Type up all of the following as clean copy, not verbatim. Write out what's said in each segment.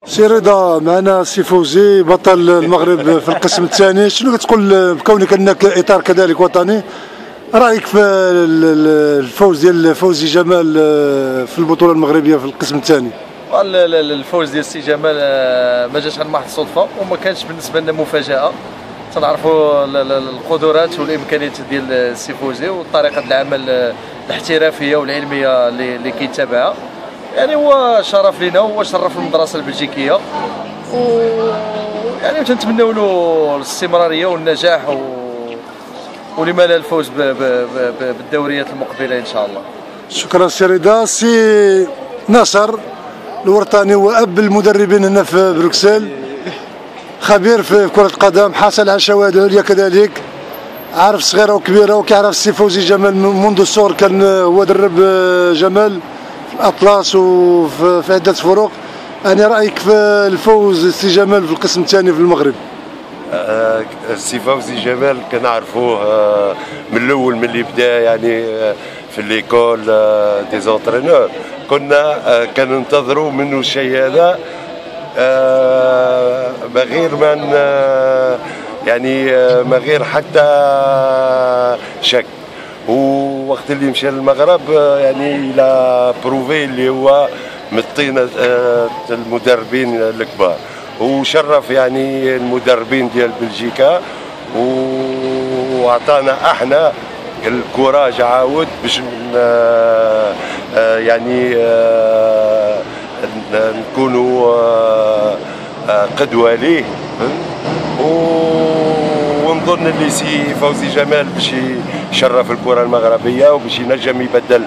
سي رضا معنا سي فوزي بطل المغرب في القسم الثاني، شنو كتقول بكونك انك اطار كذلك وطني؟ رايك في الفوز ديال فوزي جمال في البطوله المغربيه في القسم الثاني؟ الفوز ديال السي جمال ما جاش عن محض الصدفه وما كانش بالنسبه لنا مفاجاه. تنعرفوا القدرات والامكانيات ديال السي فوزي وطريقه العمل الاحترافيه والعلميه اللي كيتابعها. يعني هو شرف لنا وشرف المدرسه البلجيكيه، يعني تنتمنوا له الاستمراريه والنجاح ولما لا الفوز بالدوريات المقبله ان شاء الله. شكرا سي رضا. سي نصر الورطاني هو اب المدربين هنا في بروكسل، خبير في كرة القدم، حصل على شواهد عليا كذلك، عارف صغيرة وكبيرة وكيعرف السي فوزي جمال منذ الصغر. كان هو درب جمال في الأطلس وفي عدة فروق. أنا رأيك في الفوز السي جمال في القسم الثاني في المغرب؟ السي فوزي جمال كنعرفوه من الأول ملي بدا يعني في ليكول دي زونترينور، كنا كننتظروا منه الشيء هذا ما غير من يعني ما غير حتى شك. ووقت اللي مشى للمغرب يعني الى بروفي اللي هو من الطينه المدربين الكبار، وشرف يعني المدربين ديال بلجيكا وعطانا احنا الكوراج عاود باش يعني نكونوا قدوه ليه. ونظن اللي سي فوزي جمال باش يشرف الكره المغربيه وباش ينجم يبدل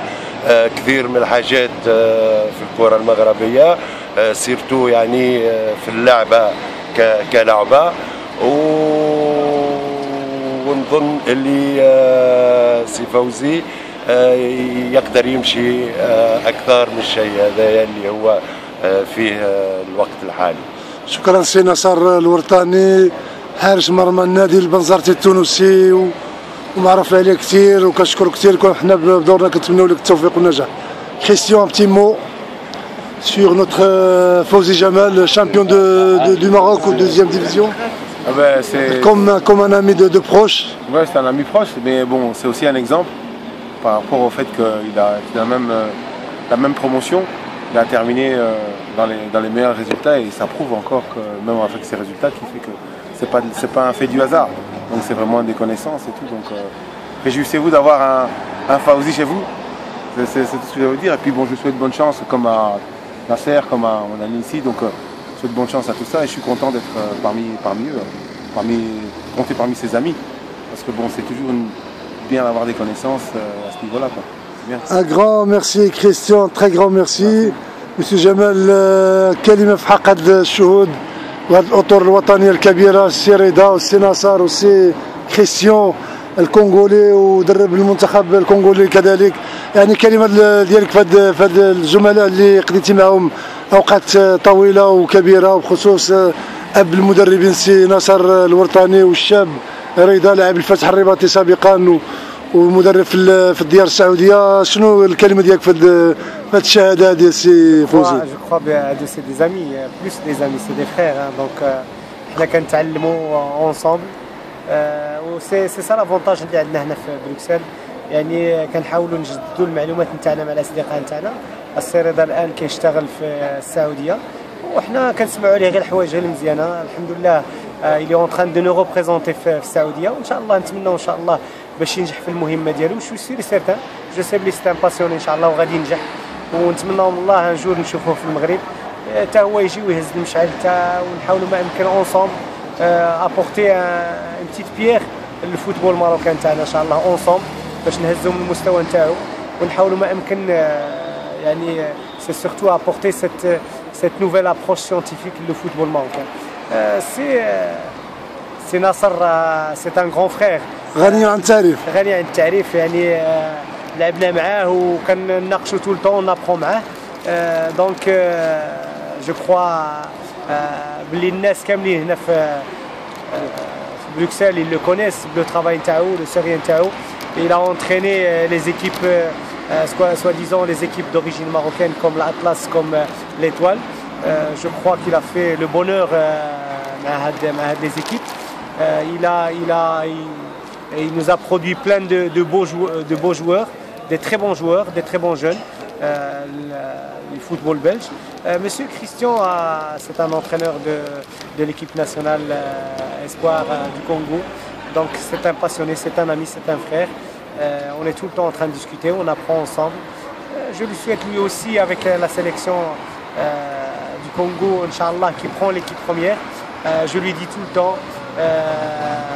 كثير من الحاجات في الكره المغربيه، سيرتو يعني في اللعبه كلعبه. ونظن اللي سي فوزي يقدر يمشي اكثر من الشيء هذا اللي هو فيه الوقت الحالي. شكرا سي نصر الورطاني، حارس مرمى النادي البنزرتي التونسي ومعروف عليه كثير وكنشكرو كثير. كون حنا بدورنا كنتمنوا لك التوفيق والنجاح. كريستيان بتي مو sur notre Fawzi Jamal, champion du Maroc ou deuxième division. Ah ben, comme un ami de proche. Ouais, c'est un ami proche, mais bon, c'est aussi un exemple par rapport au fait qu'il a la même promotion. Il a terminé dans les meilleurs résultats et ça prouve encore que même avec ces résultats, qui fait que c'est pas un fait du hasard. Donc c'est vraiment des connaissances et tout. Donc réjouissez-vous d'avoir un Fawzi chez vous. C'est tout ce que je veux dire. Et puis bon, je souhaite bonne chance comme à Nasser, comme à mon ami ici. Donc je souhaite bonne chance à tout ça et je suis content d'être parmi eux, compter parmi ses amis. Parce que bon, c'est toujours bien d'avoir des connaissances à ce niveau-là, quoi. Bien. Un grand merci Christian, très grand merci. Monsieur Jamal, كلمة في حق هذا الشهود وهذه الأطر الوطنية الكبيرة، السي رضا والسي نصر والسي كريستيان الكونغولي ودرب المنتخب الكونغولي كذلك. يعني كلمة ديالك في هاد الزملاء اللي قضيتي معهم أوقات طويلة وكبيرة، وبخصوص أب المدربين سي نصر الورطاني والشاب رضا لاعب الفتح الرباطي سابقا ومدرب في الديار السعوديه. شنو الكلمه ديالك في هذه الشهاده ديال سي فوزي؟ جو كخوا هادو سي دي زامي بلوس دي زامي سي دي فخير. دونك حنا كنتعلموا اونصومبل و سي سا لافونتاج اللي عندنا هنا في بروكسل. يعني كنحاولوا نجددوا المعلومات نتاعنا مع الاصدقاء نتاعنا. السي رضا الان كيشتغل في السعوديه وحنا كنسمعوا عليه غير الحوايج غير مزيانه الحمد لله. il est en train de nous représenter في السعوديه وان شاء الله نتمنوا ان شاء الله باش ينجح في المهمه ديالو. شو سيري سيرتان جو سي بلي سي ان باسيون ان شاء الله وغادي ينجح، ونتمنوا من الله ان جور نشوفوه في المغرب حتى هو يجي ويهز المشعل ونحاولوا ما يمكن اونصومبل ابورتي ان بتيت بيير للفوتبول الماروكان تاعنا ان شاء الله اونصومبل باش نهزوا من المستوى نتاعو ونحاولوا ما يمكن يعني سي سورتو ابورتي cette nouvelle approche scientifique le football marocain. C'est Nasser, c'est un grand frère. غني عن التعريف. غني عن التعريف يعني لعبنا معاه وكنناقشوا طول الطون نابخو معاه. دونك جو كخوا بلي الناس كاملين هنا في بروكسل ils le connaissent le travail نتاعو le sérieux نتاعو. Il a entraîné les équipes soi-disant les équipes d'origine marocaine comme l'Atlas, comme l'Étoile. Je crois qu'il a fait le bonheur des équipes. Il nous a produit plein de beaux joueurs, des très bons joueurs, des très bons jeunes, le football belge. Monsieur Christian, c'est un entraîneur de l'équipe nationale Espoir du Congo. Donc c'est un passionné, c'est un ami, c'est un frère. On est tout le temps en train de discuter, on apprend ensemble. Je lui souhaite lui aussi avec la sélection du Congo, Inch'Allah, qui prend l'équipe première. Je lui dis tout le temps,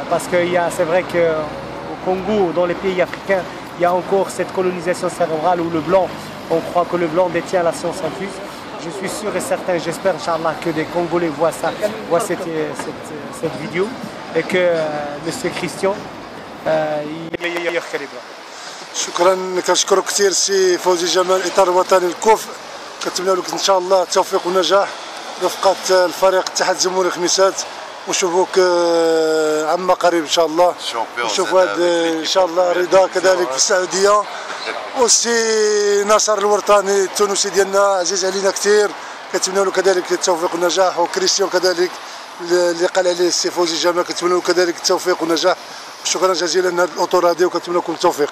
parce que c'est vrai qu'au Congo, dans les pays africains, il y a encore cette colonisation cérébrale où le blanc, on croit que le blanc détient la science infuse. Je suis sûr et certain, j'espère, Inch'Allah, que des Congolais voient cette vidéo et que M. Christian, il est meilleur que les blancs. شكرا كنشكرك كثير سي فوزي جمال اطار وطني الكوف كنتمنى لك ان شاء الله التوفيق والنجاح رفقه الفريق اتحاد الزمالك خميسات ونشوفوك عما قريب ان شاء الله نشوفوا ان شاء الله رضا كذلك في السعوديه والسي ناصر الورطاني التونسي ديالنا عزيز علينا كثير كنتمنى له كذلك التوفيق والنجاح وكريستيان كذلك اللي قال عليه السي فوزي جمال كنتمنى له كذلك التوفيق والنجاح شكرا جزيلا لهذه الاطر هذه وكنتمنى لكم التوفيق.